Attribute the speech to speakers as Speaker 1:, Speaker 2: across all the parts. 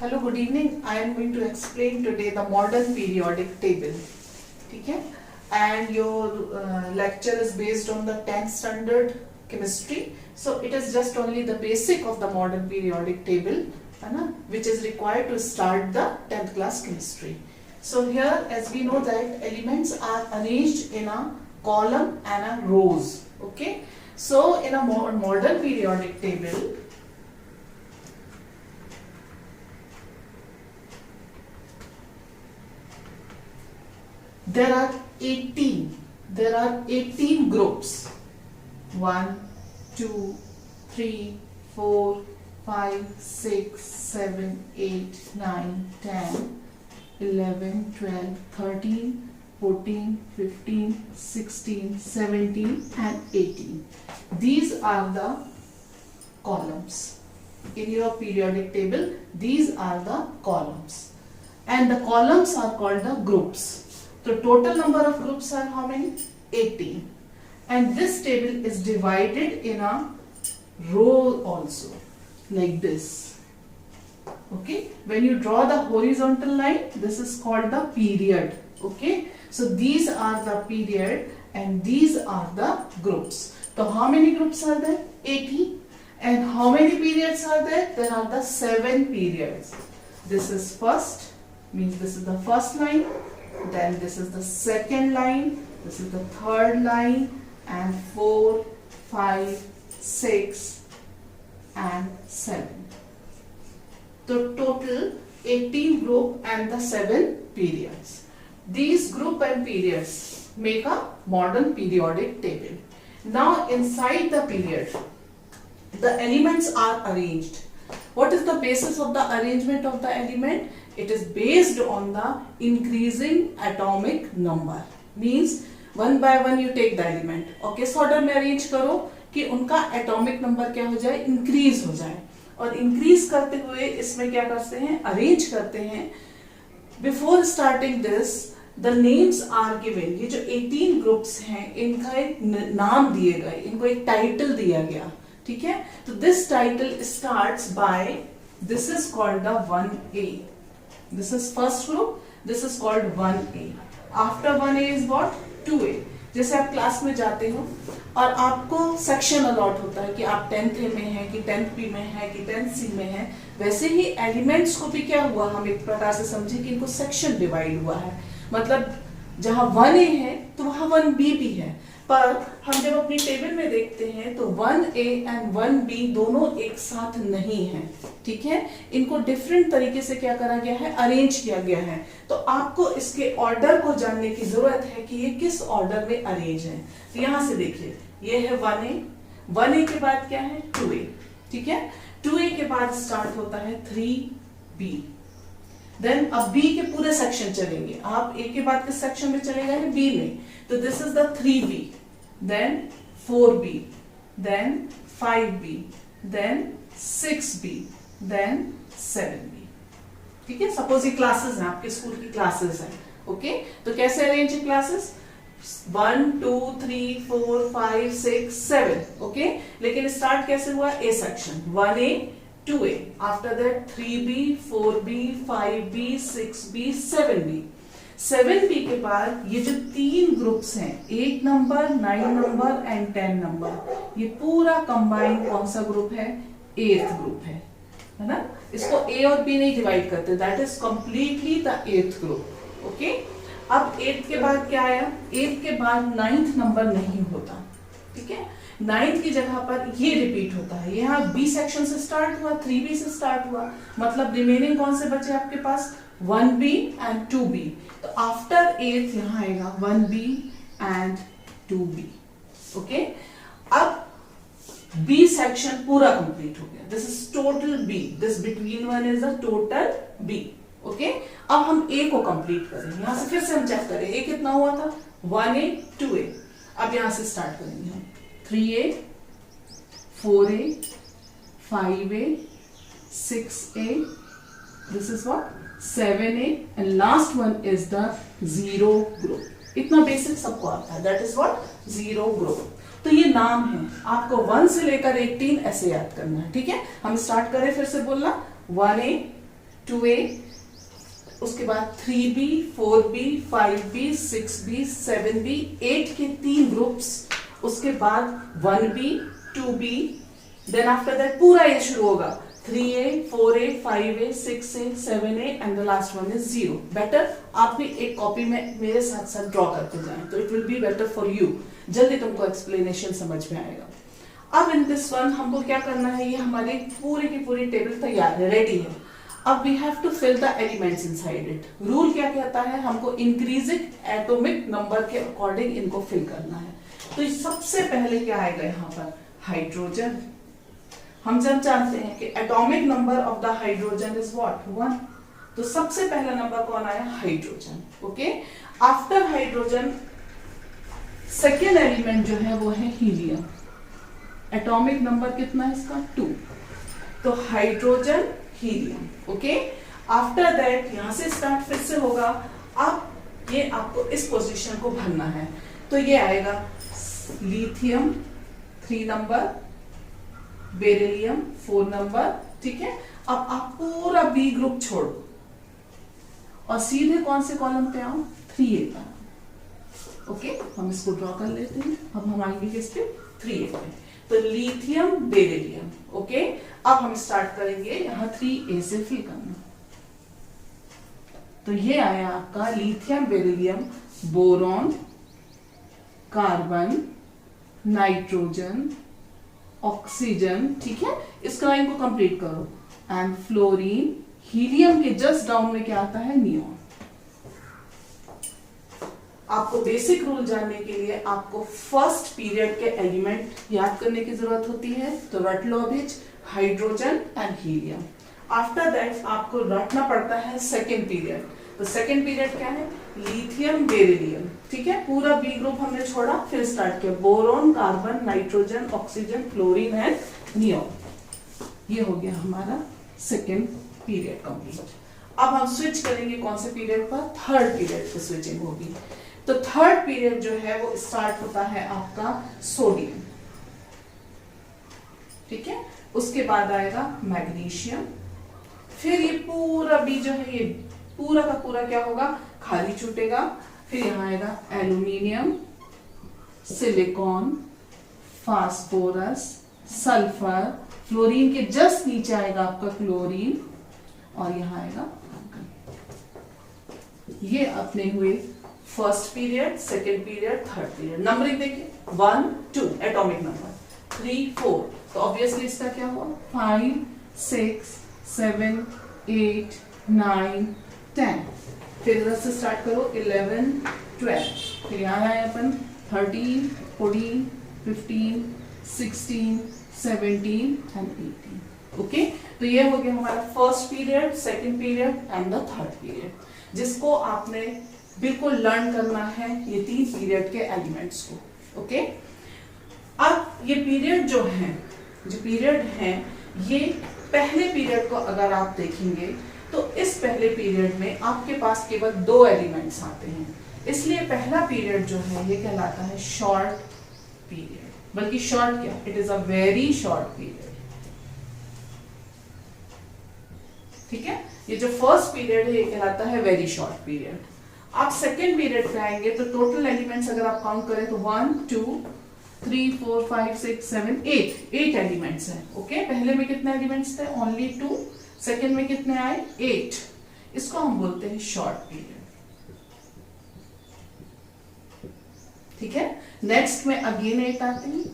Speaker 1: Hello, good evening. I am going to explain today the modern periodic table. ठीक है? And your lecture is based on the 10th standard chemistry. So it is just only the basic of the modern periodic table, है ना? Which is required to start the 10th class chemistry. So here, as we know that elements are arranged in a column and a rows. Okay? So in a modern periodic table, there are 18 groups. 1, 2, 3, 4, 5, 6, 7, 8, 9, 10, 11, 12, 13, 14, 15, 16, 17 and 18. These are the columns. In your periodic table, these are the columns. And the columns are called the groups. The total number of groups are how many? 18. And this table is divided in a row also, like this. Okay? When you draw the horizontal line, this is called the period. Okay? So these are the period and these are the groups. So how many groups are there? 18. And how many periods are there? There are the 7 periods. This is first, means this is the first line. Then this is the second line, this is the third line, and 4, 5, 6 and 7. So total 18 group and the 7 periods. These group and periods make a modern periodic table. Now inside the period, the elements are arranged. What is the basis of the arrangement of the element? It is based on the increasing atomic number. Means one by one you take the element और किस order में arrange करो कि उनका atomic number क्या हो जाए, increase हो जाए. और increase करते हुए इसमें क्या करते हैं, arrange करते हैं. Before starting this, the names are given. ये जो 18 groups हैं, इनका एक नाम दिए गए, इनको एक title दिया गया. ठीक है? तो this title starts by, this is called the 1A. This is first group. This is called 1A. After 1A is what? 2A. जैसे आप क्लास में जाते हो और आपको सेक्शन अलॉट होता है कि आप 10th A में हैं कि 10th B में हैं कि 10th C में हैं, वैसे ही एलिमेंट्स को भी क्या हुआ, हम एक प्रकार से समझे कि इनको सेक्शन डिवाइड हुआ है. मतलब जहाँ 1A है तो वहाँ 1B भी है. पर हम जब अपनी टेबल में देखते हैं तो 1A एंड 1B दोनों एक साथ नहीं हैं. ठीक है? इनको डिफरेंट तरीके से क्या करा गया है, अरेंज किया गया है. तो आपको इसके ऑर्डर को जानने की जरूरत है कि ये किस ऑर्डर में अरेंज है. तो यहां से देखिए, ये है 1A. 1A के बाद क्या है, 2A. ठीक है? 2A के बाद स्टार्ट होता है 3B. देन अब B के पूरे सेक्शन चलेंगे. आप A के बाद किस सेक्शन में चले गए, B में. तो this is the 3B, then 4B, then 5B, then 6B, then 7B. ठीक है? सपोज ये क्लासेस हैं, आपके स्कूल की क्लासेस हैं. ओके? तो कैसे अरेंज है क्लासेस? 1, 2, 3, 4, 5, 6, 7. ओके? लेकिन स्टार्ट कैसे हुआ? A section, 1A, 2A. After that 3B, 4B, 5B, 6B, 7B. 7B के बाद ये जो 3 ग्रुप्स हैं, 8 नंबर, 9 नंबर एंड 10 नंबर, ये पूरा कंबाइंड कौन सा ग्रुप है? 8th ग्रुप है ना? इसको A और B नहीं डिवाइड करते, that is completely the 8th group. Okay? अब 8th के बाद क्या आया? 8th के बाद 9th नंबर नहीं होता. ठीक है? 9th की जगह पर ये रिपीट होता है. यहाँ B सेक्शन से स्टार्ट हुआ, 3B से स्टार्ट हुआ, मतलब रिमेनिंग कौन से बचे आपके पास? 1B and 2B. तो आफ्टर 8th यहाँ आएगा 1B एंड 2B. ओके? अब B सेक्शन पूरा कंप्लीट हो गया. This is total B. This between one is the total B. Okay? अब हम A को कंप्लीट करें. यहां से फिर से हम चेक करें, A कितना हुआ था? 1A, 2A. अब यहां से स्टार्ट करेंगे हम. 3A, 4A, 5A, 6A. This is what? 7A and last one is the 0 group. इतना बेसिक सबको आता है. That is what? 0 group. तो ये नाम है, आपको 1 से लेकर 18 ऐसे याद करना है. ठीक है? हम स्टार्ट करें फिर से बोलना. 1A, 2a, उसके बाद 3b, 4b, 5b, 6b, 7b, 8 के 3 ग्रुप्स, उसके बाद 1b, 2b, then after that पूरा ये शुरू होगा 3a, 4a, 5a, 6a, 7a and the last one is 0. Better आप भी एक कॉपी में मेरे साथ साथ ड्रॉ करते जाएं, तो it will be better for you. जल्दी तुमको एक्सप्लेनेशन समझ में आएगा. अब इन दिस वन हमको क्या करना है, ये हमारी पूरी की पूरी टेबल तैयार है, रेडी है. अब we have to fill the elements inside it. Rule क्या कहता है, हमको इंक्रीजिंग एटॉमिक नंबर के अकॉर्डिंग इनको फिल करना है. तो सबसे पहले क्या आएगा यहाँ पर, हाइड्रोजन. हम जब जानते हैं कि atomic number of the hydrogen is what, 1. तो सबसे पहला नंबर कौन आया, hydrogen. Okay, after hydrogen second element जो है वो है हीलियम. एटॉमिक नंबर कितना है इसका, 2. तो hydrogen, helium. Okay, after that यहां से स्टार्ट फिर से होगा. अब ये आपको इस पोजीशन को भरना है. तो ये आएगा लिथियम 3 नंबर, बेरिलियम 4 नंबर. ठीक है, अब आप पूरा बी ग्रुप छोड़ो और सीधे कौन से कॉलम पे आओ, 3a पर. ओके, हम इसको ड्रॉ कर लेते हैं. अब हम आएंगे किस पे, 3a पे. तो लिथियम, बेरिलियम. ओके, अब हम स्टार्ट करेंगे यहां 3a से फिल करना. तो ये आया आपका lithium, beryllium, boron, carbon, nitrogen, oxygen. ठीक है, इस लाइन को कंप्लीट करो. And fluorine. हीलियम के जस्ट डाउन में क्या आता है, नियॉन. आपको बेसिक रूल जानने के लिए आपको फर्स्ट पीरियड के एलिमेंट याद करने की जरूरत होती है. तो रट लो अभी hydrogen and helium. After that आपको रटना पड़ता है सेकेंड पीरियड. तो सेकेंड पीरियड क्या है, लिथियम, बेरिलियम. ठीक है, पूरा बी ग्रुप हमने छोड़ा, फिर स्टार्ट किया boron, carbon, nitrogen, oxygen, fluorine and neon. ये हो गया हमारा सेकेंड पीरियड कंप्लीट. अब हम स्विच करेंगे कौन से पीरियड पर, थर्ड पीरियड पे स्विचिंग होगी. तो थर्ड पीरियड जो है वो स्टार्ट होता है आपका सोडियम. ठीक है, उसके बाद आएगा मैग्नीशियम. फिर ये पूरा बी जो है ये पूरा का पूरा क्या होगा, खाली छूटेगा. फिर यहां आएगा aluminium, silicon, phosphorus, sulphur. Fluorine के जस्ट नीचे आएगा आपका क्लोरीन और यहां आएगा. ये अपने हुए first period, second period, third period. Numbering देखिए 1, 2 एटॉमिक नंबर, 3, 4. तो ऑब्वियसली इसका क्या हुआ, 5, 6, 7, 8, 9, 10. फिर इधर से स्टार्ट करो 11, 12. फिर यहाँ आए अपन 13, 14, 15, 16, 17 एंड 18. ओके, तो ये हो गया हमारा first period, second period and the third period, जिसको आपने बिल्कुल लर्न करना है ये 3 पीरियड के एलिमेंट्स को. ओके, अब ये पीरियड जो पीरियड हैं ये पहले पीरियड को अगर आप देखेंगे तो इस पहले पीरियड में आपके पास केवल 2 एलिमेंट्स आते हैं. इसलिए पहला पीरियड जो है ये कहलाता है शॉर्ट पीरियड. बल्कि शॉर्ट क्या, it is a very short period. ठीक है, ये जो फर्स्ट पीरियड है ये कहलाता है वेरी शॉर्ट पीरियड. आप सेकेंड पीरियड पे आएंगे तो टोटल एलिमेंट्स अगर आप काउंट करें तो 1, 2, 3, 4, 5, 6, 7, 8 एलिमेंट्स हैं. ओके, पहले में कितने एलिमेंट्स थे, ओनली 2. सेकेंड में कितने आए, 8. इसको हम बोलते हैं शॉर्ट पीरियड. ठीक है, नेक्स्ट में अगेन 8 आते हैं,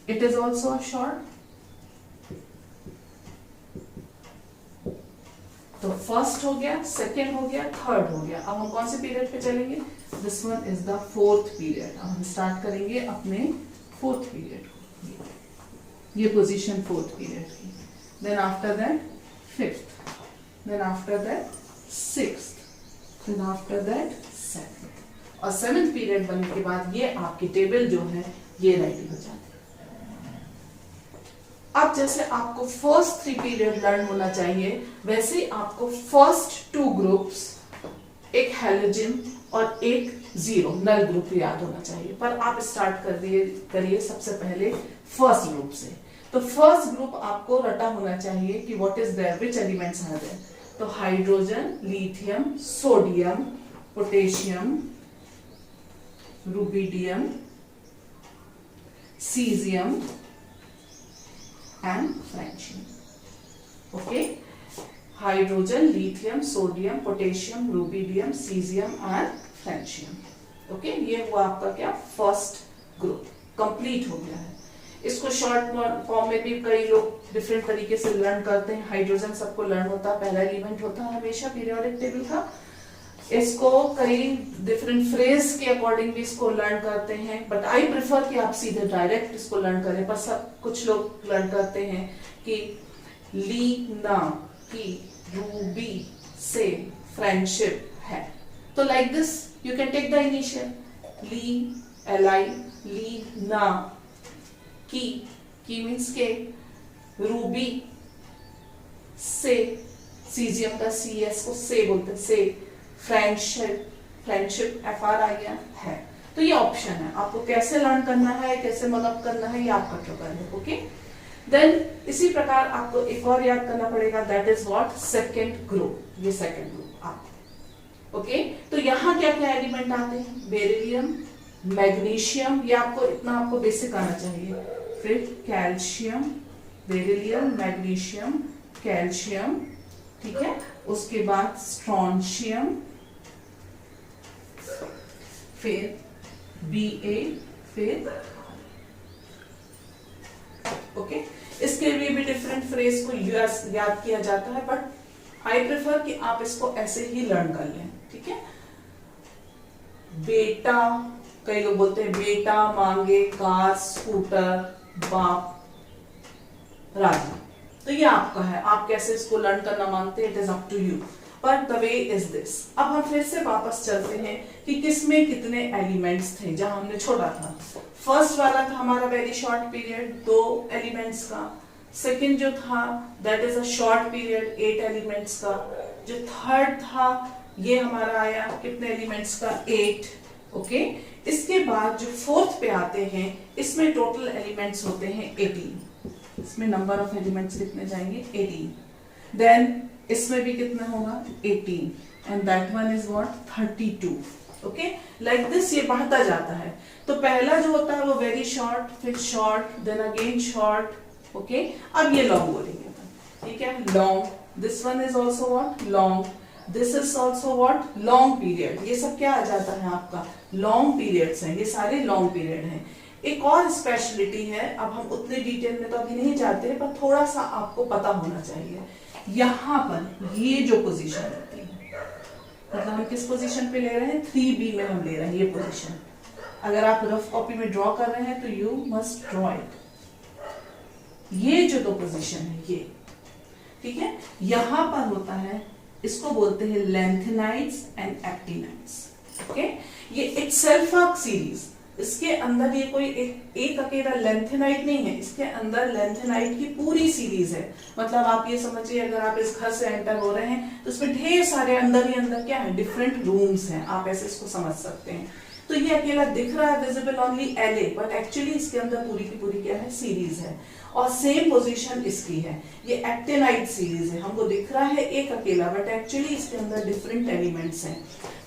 Speaker 1: it is also a short. तो फर्स्ट हो गया, सेकेंड हो गया, थर्ड हो गया. अब हम कौन से पीरियड पे चलेंगे, this one is the fourth period. अब हम स्टार्ट करेंगे अपने फोर्थ पीरियड को. ये पोजीशन फोर्थ पीरियड की. Then after that fifth, then after that sixth, then after that seventh. और सेवेंथ पीरियड बनने के बाद ये आपकी टेबल जो है ये रेडी हो जाती है. अब जैसे आपको फर्स्ट 3 पीरियड लर्न होना चाहिए वैसे ही आपको फर्स्ट 2 ग्रुप्स, एक हैलोजन और एक जीरो नल ग्रुप याद होना चाहिए. पर आप स्टार्ट करिए सबसे पहले फर्स्ट ग्रुप से. तो फर्स्ट ग्रुप आपको रटा होना चाहिए कि what is there, which elements are there. तो hydrogen, lithium, sodium, potassium, rubidium, caesium and francium. Okay, hydrogen, lithium, sodium, potassium, rubidium, caesium and francium. Okay, ये हुआ आपका क्या, फर्स्ट ग्रुप कंप्लीट हो गया है। इसको शॉर्ट फॉर्म में भी कई लोग डिफरेंट तरीके से लर्न करते हैं। हाइड्रोजन सबको लर्न होता है, पहला एलिमेंट होता है हमेशा पीरियोडिक टेबल का। इसको कई डिफरेंट फ्रेज के अकॉर्डिंग भी इसको लर्न करते हैं, बट आई प्रेफर कि आप सीधे डायरेक्ट इसको लर्न करें। पर सब कुछ लोग लर्न करते हैं कि लीना की रूबी से फ्रेंडशिप है, तो like this you can take the initial li, LI, Leena की मीन्स के, रूबी से, सीजियम का CS को से बोलते हैं, से, फ्रेंडशिप FR आ गया है। तो ये ऑप्शन है, आपको कैसे लर्न करना है, कैसे मतलब करना है, ये आपका ट्रिगर है। ओके, देन इसी प्रकार आपको एक और याद करना पड़ेगा, that is what, second group. ये सेकेंड ग्रुप आप ओके। तो यहाँ क्या क्या एलिमेंट आते हैं, बेरिलियम, मैग्नीशियम, ये आपको इतना आपको बेसिक आना चाहिए। फिर कैल्शियम, बेरिलियम, मैग्नीशियम, कैल्शियम, ठीक है। उसके बाद स्ट्रोंशियम, फिर Ba, फिर ओके। इसके लिए भी डिफरेंट फ्रेज को याद किया जाता है, बट आई प्रेफर कि आप इसको ऐसे ही लर्न कर लें, ठीक है। बेटा, कई लोग बोलते हैं बेटा मांगे कार, स्कूटर, बाप राजा, तो ये आपका है, आप कैसे इसको लर्न करना मांगते हैं, it is up to you, पर द वे इज दिस। अब हम फिर से वापस चलते हैं कि किसमें कितने एलिमेंट्स थे, जहां हमने छोड़ा था। फर्स्ट वाला था हमारा वेरी शॉर्ट पीरियड, 2 एलिमेंट्स का। सेकंड जो था that is a short period, 8 elements का। जो थर्ड था ये हमारा आया कितने एलिमेंट्स का, 8। ओके, इसके बाद जो फोर्थ पे आते हैं, इसमें टोटल एलिमेंट्स होते हैं 18। इसमें नंबर ऑफ एलिमेंट्स कितने जाएंगे, 18। देन इसमें भी कितना होगा, 18, and that one is what, 32। Okay, like this ये बढ़ता जाता है। तो पहला जो होता है वो वेरी शॉर्ट, फिर short, then again short. Okay, अब ये लॉन्ग बोलेंगे, ठीक है, long. This one is also what, long. This is also what, long period. ये सब क्या आ जाता है आपका, लॉन्ग पीरियड्स हैं, ये सारे लॉन्ग पीरियड हैं। एक और स्पेशलिटी है, अब हम उतने डिटेल में तो अभी नहीं जाते, पर थोड़ा सा आपको पता होना चाहिए। यहाँ पर ये जो पोजीशन होती है, मतलब हम किस पोजीशन पे ले रहे हैं, 3B में हम ले रहे हैं ये पोजीशन। अगर आप रफ कॉपी में ड्रॉ कर रहे हैं तो यू मस्ट ड्रॉ इट। ये जो 2 पोजीशन है ये, ठीक है, यहां पर होता है, इसको बोलते हैं लेंथेनाइड्स एंड एक्टिनाइड्स। ओके, ये इटसेल्फ अ सीरीज, इसके अंदर ये कोई एक अकेला लेंथेनाइड नहीं है, इसके अंदर लेंथेनाइड की पूरी सीरीज है। मतलब आप ये समझिए, अगर आप इस घर से एंटर हो रहे हैं तो इसमें ढेर सारे अंदर ही अंदर क्या है, डिफरेंट रूम्स हैं, आप ऐसे इसको समझ सकते हैं। तो ये अकेला दिख रहा है visible only LA, but actually इसके अंदर पूरी की पूरी क्या है, सीरीज है। और सेम पोजीशन इसकी है, ये एक्टिनाइड सीरीज है, हमको दिख रहा है एक अकेला, बट एक्चुअली इसके अंदर डिफरेंट एलिमेंट्स हैं।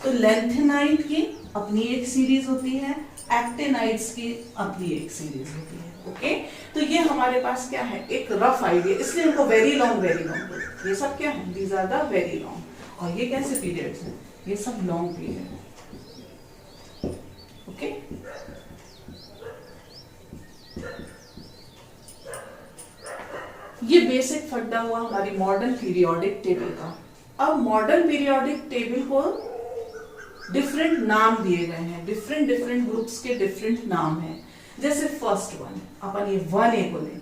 Speaker 1: तो लेंथेनाइड की अपनी एक सीरीज होती है, एक्टिनाइड्स की अपनी एक सीरीज होती है। ओके, तो ये हमारे पास क्या है, एक रफ आइडिया, इसलिए इनको वेरी लॉन्ग बोलते। ये सब क्या है, these are the very long. और ये कैसे पीरियड्स हैं, ये सब लॉन्ग पीरियड है। ओके, ये बेसिक फंडा हुआ हमारी मॉडर्न पीरियोडिक टेबल का। अब मॉडर्न पीरियोडिक टेबल को डिफरेंट नाम दिए गए हैं, डिफरेंट डिफरेंट ग्रुप्स के डिफरेंट नाम हैं। जैसे फर्स्ट वन अपन ये 1A बोले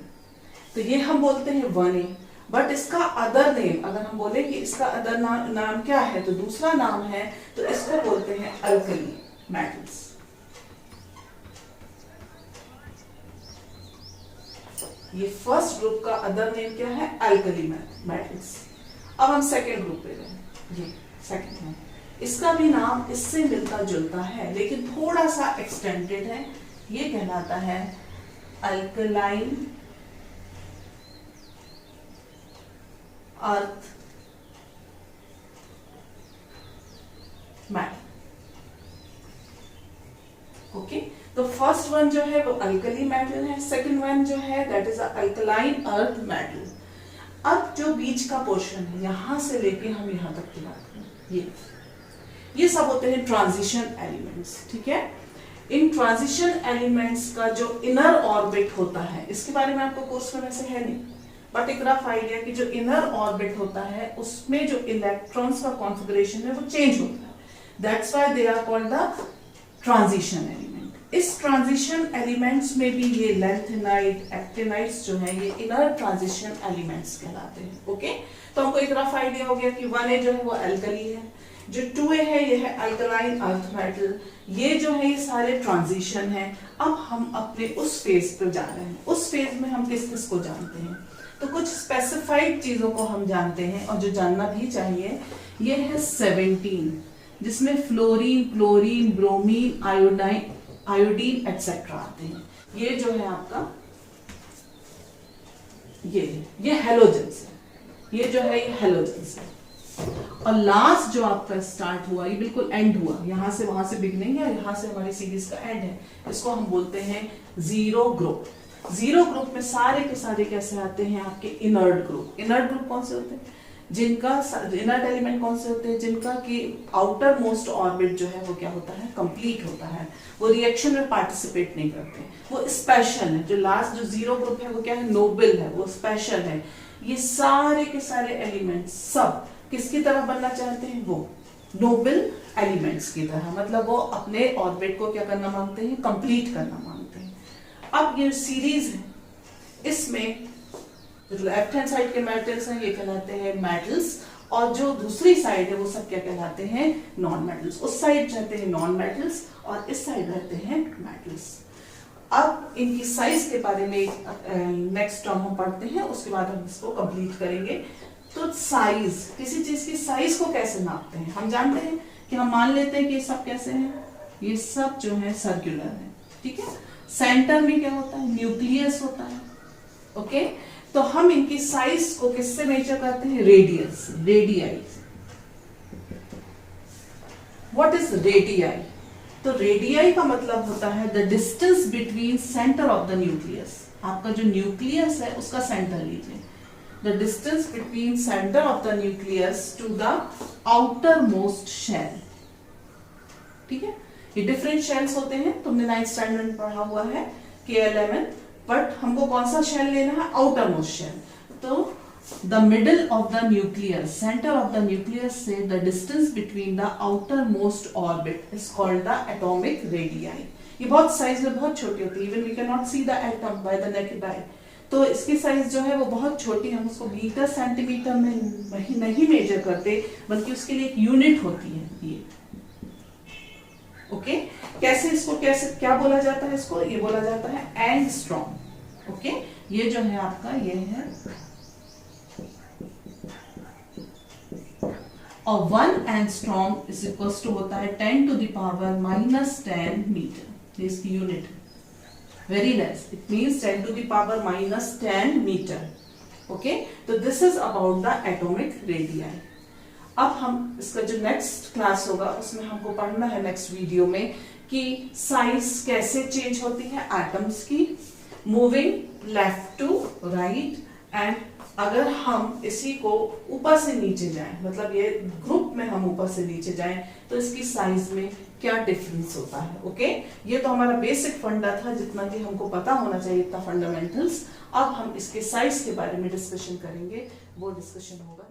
Speaker 1: तो ये हम बोलते हैं 1A, बट इसका अदर नेम अगर हम बोले कि इसका अदर नाम क्या है, तो दूसरा नाम है, तो इसको बोलते हैं अल्कली मेटल्स। ये फर्स्ट ग्रुप का अदर नेम क्या है, अल्कली मेटल्स। अब हम सेकेंड ग्रुप पे गए, ये सेकेंड है, इसका भी नाम इससे मिलता जुलता है लेकिन थोड़ा सा एक्सटेंडेड है, ये कहलाता है अल्कलाइन अर्थ ओके, तो फर्स्ट वन जो है वो अल्कली मेटल है, सेकंड वन जो है that is alkaline earth metal. अब जो बीच का पोर्शन है यहां से लेके हम यहां तक की बात करें, ये सब होते हैं ट्रांजिशन एलिमेंट्स। ठीक है, इन ट्रांजिशन एलिमेंट्स का जो इनर ऑर्बिट होता है, इसके बारे में आपको कोर्स में वैसे है नहीं, बट एक रफ आइडिया कि जो इनर ऑर्बिट होता है उसमें जो इलेक्ट्रॉन्स का कॉन्फ़िगरेशन है वो चेंज होता है, that's why they are called the transition element. इस ट्रांजिशन एलिमेंट्स में भी ये लैंथेनाइट, एक्टिनाइट्स जो है ये इनर ट्रांजिशन एलिमेंट्स कहलाते हैं। ओके, तो हमको एक रफ आइडिया हो गया कि 1A जो है वो अल्कली है, जो 2A है ये है अल्कलाइन अर्थ मेटल, ये जो है ये सारे ट्रांजिशन है। अब हम अपने उस फेज पर जा रहे हैं, उस फेज में हम किस किस को जानते हैं, तो कुछ स्पेसिफाइड चीजों को हम जानते हैं और जो जानना भी चाहिए, ये है 17, जिसमें fluorine, chlorine, bromine, iodine etcetera आते हैं। ये जो है आपका ये हेलोजेंस है, ये जो है ये हेलोजेंस है। और लास्ट जो आपका स्टार्ट हुआ, ये बिल्कुल एंड हुआ, यहां से वहां से बिगनिंग है, यहां से हमारी सीरीज का एंड है, इसको हम बोलते हैं जीरो ग्रुप। जीरो ग्रुप में सारे के सारे कैसे आते हैं आपके इनर्ट ग्रुप। इनर्ट ग्रुप कौन से होते हैं, जिनका इनर्ट एलिमेंट कौन से होते हैं, जिनका की आउटर मोस्ट ऑर्बिट जो है वो क्या होता है, कंप्लीट होता है, वो रिएक्शन में पार्टिसिपेट नहीं करते, वो स्पेशल है। जो लास्ट जो जीरो ग्रुप है वो क्या है, नोबल है, वो स्पेशल है। ये सारे के सारे एलिमेंट्स सब किसकी तरह बनना चाहते हैं, वो नोबल एलिमेंट्स की तरह, मतलब वो अपने ऑर्बिट को क्या करना मांगते हैं, कंप्लीट करना मांगते हैं। अब ये सीरीज है, इसमें जो लेफ्ट हैंड साइड के मेटल्स हैं ये कहलाते हैं मेटल्स, और जो दूसरी साइड है वो सब क्या कहलाते हैं, नॉन मेटल्स। उस साइड रहते हैं नॉन मेटल्स और इस साइड रहते हैं मेटल्स। अब इनकी साइज के बारे में नेक्स्ट टर्म हम पढ़ते हैं, उसके बाद हम इसको कंप्लीट करेंगे। तो साइज, किसी चीज की साइज को कैसे नापते हैं, हम जानते हैं कि हम मान लेते हैं कि ये सब कैसे हैं, ये सब जो है सर्कुलर है। ठीक है, सेंटर में क्या होता है, न्यूक्लियस होता है। ओके, तो हम इनकी साइज को किससे मेजर करते हैं, radius, radii. What is radii, तो रेडियाई का मतलब होता है the distance between centre of the nucleus. आपका जो न्यूक्लियस है उसका सेंटर लीजिए, the distance between centre of the nucleus to the outer most shell. ठीक है, ये डिफरेंट शेल्स होते हैं, तुमने 9th स्टैंडर्ड में पढ़ा हुआ है KL11, बट हमको कौन सा शेल लेना है, आउटर मोस्ट शेल। तो the middle of the nucleus, centre of the nucleus से the distance between the outer most orbit is called the atomic radii. ये बहुत साइज में बहुत छोटी होती है, even we can not see the atom by the naked eye. तो इसकी साइज जो है वो बहुत छोटी, हम उसको मीटर सेंटीमीटर में नहीं मेजर करते, बल्कि उसके लिए एक यूनिट होती है ये। ओके, कैसे इसको कैसे क्या बोला जाता है, इसको ये बोला जाता है एंगस्ट्रॉम। ओके, ये जो है आपका ये है, और 1 एंगस्ट्रॉम इज इक्वल टू होता है 10 to the power -10 मीटर। इसकी यूनिट है, very less, it means 10 to the power -10 meter. Okay, तो this is about the atomic radii. अब हम इसका जो नेक्स्ट क्लास होगा उसमें हमको पढ़ना है नेक्स्ट वीडियो में कि साइज कैसे चेंज होती है एटम्स की, moving left to right, and अगर हम इसी को ऊपर से नीचे जाएं, मतलब ये ग्रुप में हम ऊपर से नीचे जाएं, तो इसकी साइज में क्या डिफरेंस होता है। ओके, ये तो हमारा बेसिक फंडा था, जितना कि हमको पता होना चाहिए, इतना फंडामेंटल्स। अब हम इसके साइज के बारे में डिस्कशन करेंगे, वो डिस्कशन होगा।